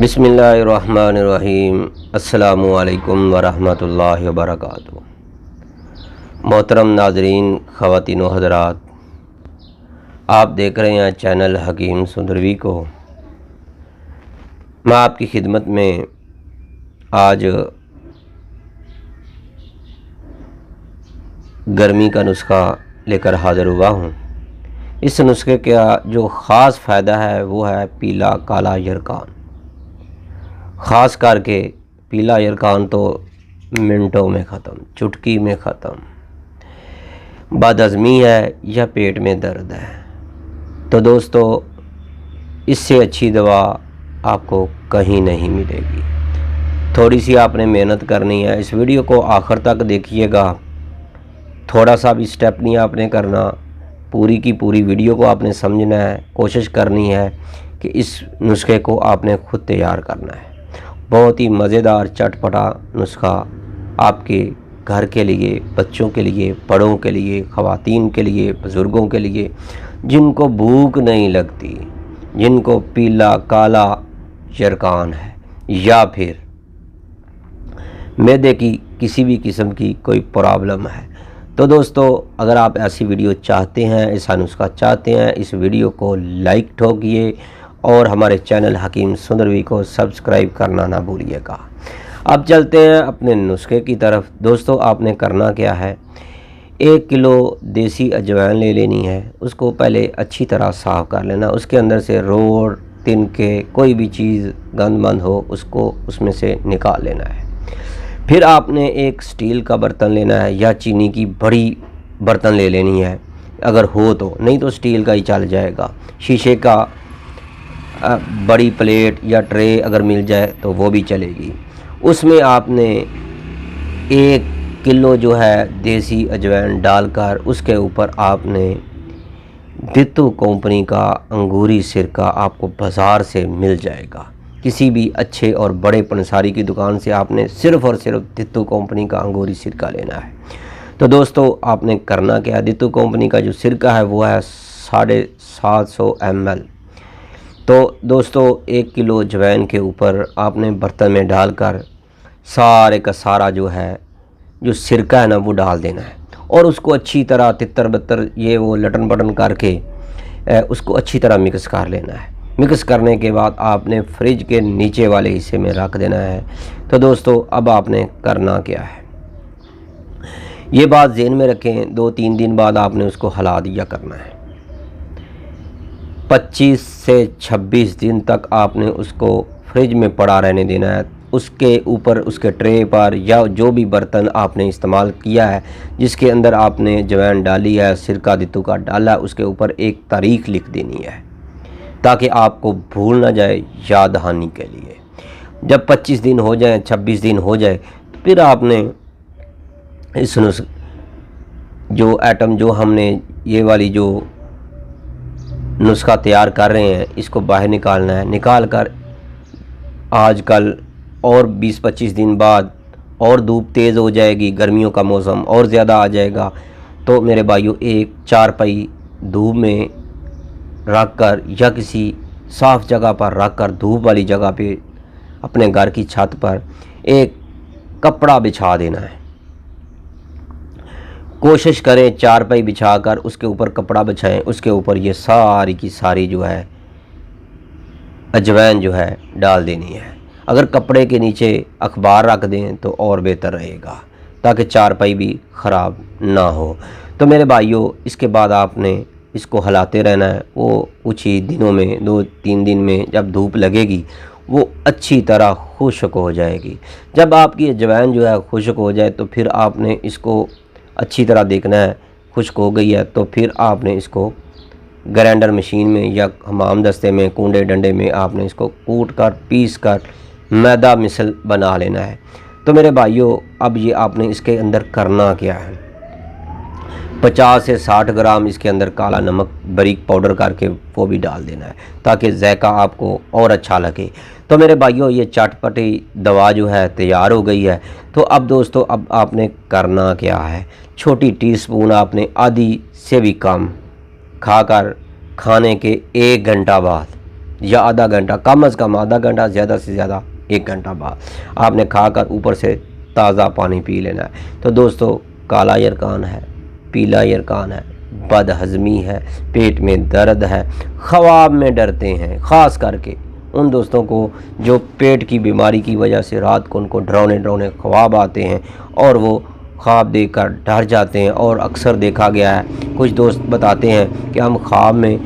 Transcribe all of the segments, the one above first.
बिस्मिल्लाहिर्रहमानिर्रहीम। अस्सलामुअलैकुम वरहमतुल्लाहि वबरकातुहू। मोहतरम नाज़रीन, ख़वातीन व हज़रात, आप देख रहे हैं चैनल हकीम सुंदरवी को। मैं आपकी खिदमत में आज गर्मी का नुस्खा लेकर हाज़िर हुआ हूँ। इस नुस्खे का जो ख़ास फ़ायदा है वो है पीला काला यरकान। ख़ास करके पीला यरकान तो मिनटों में ख़त्म, चुटकी में ख़त्म। बदहज़मी है या पेट में दर्द है तो दोस्तों इससे अच्छी दवा आपको कहीं नहीं मिलेगी। थोड़ी सी आपने मेहनत करनी है। इस वीडियो को आखिर तक देखिएगा। थोड़ा सा भी स्टेप नहीं आपने करना, पूरी की पूरी वीडियो को आपने समझना है। कोशिश करनी है कि इस नुस्खे को आपने खुद तैयार करना है। बहुत ही मज़ेदार चटपटा नुस्खा आपके घर के लिए, बच्चों के लिए, बड़ों के लिए, ख़वातीन के लिए, बुज़ुर्गों के लिए, जिनको भूख नहीं लगती, जिनको पीला काला यरकान है या फिर मैदे की किसी भी किस्म की कोई प्रॉब्लम है। तो दोस्तों अगर आप ऐसी वीडियो चाहते हैं, ऐसा नुस्खा चाहते हैं, इस वीडियो को लाइक ठोकिए और हमारे चैनल हकीम सुंदरवी को सब्सक्राइब करना ना भूलिएगा। अब चलते हैं अपने नुस्खे की तरफ। दोस्तों आपने करना क्या है, 1 किलो देसी अजवाइन ले लेनी है। उसको पहले अच्छी तरह साफ़ कर लेना। उसके अंदर से रोड़, तिनके, कोई भी चीज़ गंदमंद हो उसको उसमें से निकाल लेना है। फिर आपने एक स्टील का बर्तन लेना है या चीनी की बड़ी बर्तन ले लेनी है अगर हो तो, नहीं तो स्टील का ही चल जाएगा। शीशे का बड़ी प्लेट या ट्रे अगर मिल जाए तो वो भी चलेगी। उसमें आपने 1 किलो जो है देसी अजवाइन डालकर उसके ऊपर आपने दित्तू कंपनी का अंगूरी सिरका आपको बाज़ार से मिल जाएगा। किसी भी अच्छे और बड़े पंसारी की दुकान से आपने सिर्फ़ और सिर्फ दित्तू कंपनी का अंगूरी सिरका लेना है। तो दोस्तों आपने करना क्या है, दित्तू कंपनी का जो सिरका है वो है 750 ml। तो दोस्तों 1 किलो अजवाइन के ऊपर आपने बर्तन में डालकर सारे का सारा जो है जो सिरका है ना वो डाल देना है और उसको अच्छी तरह तितर बितर ये वो लटन पटन करके उसको अच्छी तरह मिक्स कर लेना है। मिक्स करने के बाद आपने फ्रिज के नीचे वाले हिस्से में रख देना है। तो दोस्तों अब आपने करना क्या है, ये बात ज़हन में रखें, 2-3 दिन बाद आपने उसको हिला दिया करना है। 25 से 26 दिन तक आपने उसको फ्रिज में पड़ा रहने देना है। उसके ऊपर उसके ट्रे पर या जो भी बर्तन आपने इस्तेमाल किया है जिसके अंदर आपने अजवाइन डाली है, सिरका दित्तू का डाला है, उसके ऊपर एक तारीख़ लिख देनी है ताकि आपको भूल ना जाए, याद दहानी के लिए। जब 25 दिन हो जाए, 26 दिन हो जाए, फिर आपने इस जो आइटम जो हमने ये वाली जो नुस्खा तैयार कर रहे हैं इसको बाहर निकालना है। निकाल कर आजकल और 20-25 दिन बाद और धूप तेज़ हो जाएगी, गर्मियों का मौसम और ज़्यादा आ जाएगा। तो मेरे भाइयों एक चारपाई धूप में रख कर या किसी साफ़ जगह पर रख कर, धूप वाली जगह पे अपने घर की छत पर एक कपड़ा बिछा देना है। कोशिश करें चारपाई बिछाकर उसके ऊपर कपड़ा बिछाएं, उसके ऊपर ये सारी की सारी जो है अजवाइन जो है डाल देनी है। अगर कपड़े के नीचे अखबार रख दें तो और बेहतर रहेगा ताकि चारपाई भी ख़राब ना हो। तो मेरे भाइयों इसके बाद आपने इसको हिलाते रहना है। वो कुछ ही दिनों में, 2-3 दिन में जब धूप लगेगी वो अच्छी तरह खुश्क हो जाएगी। जब आपकी अजवाइन जो है खुश्क हो जाए तो फिर आपने इसको अच्छी तरह देखना है। खुश्क हो गई है तो फिर आपने इसको ग्राइंडर मशीन में या हमाम दस्ते में, कूंडे डंडे में आपने इसको कूट कर पीस कर मैदा मिसल बना लेना है। तो मेरे भाइयों अब ये आपने इसके अंदर करना क्या है, 50 से 60 ग्राम इसके अंदर काला नमक बारीक पाउडर करके वो भी डाल देना है ताकि जायका आपको और अच्छा लगे। तो मेरे भाइयों ये चटपटी दवा जो है तैयार हो गई है। तो अब दोस्तों अब आपने करना क्या है, छोटी टीस्पून आपने आधी से भी कम खाकर खाने के 1 घंटा बाद या आधा घंटा, कम से कम आधा घंटा, ज़्यादा से ज़्यादा 1 घंटा बाद आपने खाकर ऊपर से ताज़ा पानी पी लेना है। तो दोस्तों, काला यरकान है, पीला यरकान है, बदहज़मी है, पेट में दर्द है, ख्वाब में डरते हैं, ख़ास करके उन दोस्तों को जो पेट की बीमारी की वजह से रात को उनको डरावने ख्वाब आते हैं और वो ख्वाब देखकर डर जाते हैं। और अक्सर देखा गया है, कुछ दोस्त बताते हैं कि हम ख्वाब में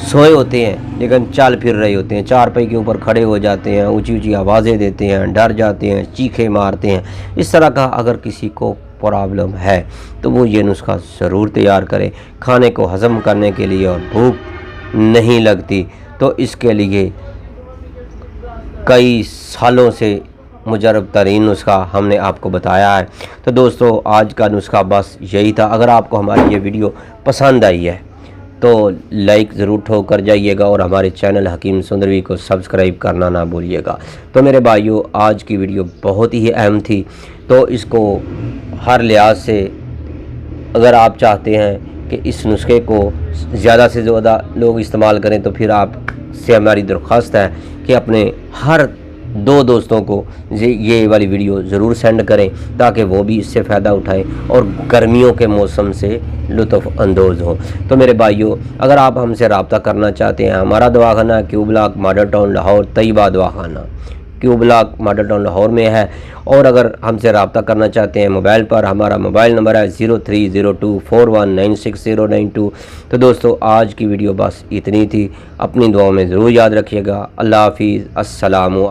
सोए होते हैं लेकिन चल फिर रहे होते हैं, चारपाई के ऊपर खड़े हो जाते हैं, ऊंची ऊंची आवाज़ें देते हैं, डर जाते हैं, चीखे मारते हैं। इस तरह का अगर किसी को प्रॉब्लम है तो वो ये नुस्खा ज़रूर तैयार करें। खाने को हज़म करने के लिए और भूख नहीं लगती तो इसके लिए कई सालों से मुजरब तरीन नुस्खा हमने आपको बताया है। तो दोस्तों, आज का नुस्खा बस यही था। अगर आपको हमारी ये वीडियो पसंद आई है तो लाइक ज़रूर ठोक कर जाइएगा और हमारे चैनल हकीम सुंदरवी को सब्सक्राइब करना ना भूलिएगा। तो मेरे भाइयों, आज की वीडियो बहुत ही अहम थी, तो इसको हर लिहाज से अगर आप चाहते हैं कि इस नुस्खे को ज़्यादा से ज़्यादा लोग इस्तेमाल करें तो फिर आप से हमारी दरख्वास्त है कि अपने हर 2 दोस्तों को ये वाली वीडियो ज़रूर सेंड करें ताकि वो भी इससे फ़ायदा उठाएं और गर्मियों के मौसम से लुत्फ़ अंदोज़ हों। तो मेरे भाइयों, अगर आप हमसे रब्ता करना चाहते हैं, हमारा दवाखाना Q block model town Lahore, Tayyaba दवाखाना Q block model town Lahore में है। और अगर हमसे रब्ता करना चाहते हैं मोबाइल पर, हमारा मोबाइल नंबर है 030241969092। तो दोस्तों, आज की वीडियो बस इतनी थी। अपनी दुआओं में ज़रूर याद रखिएगा। अल्लाह हाफिज़। अस्सलामु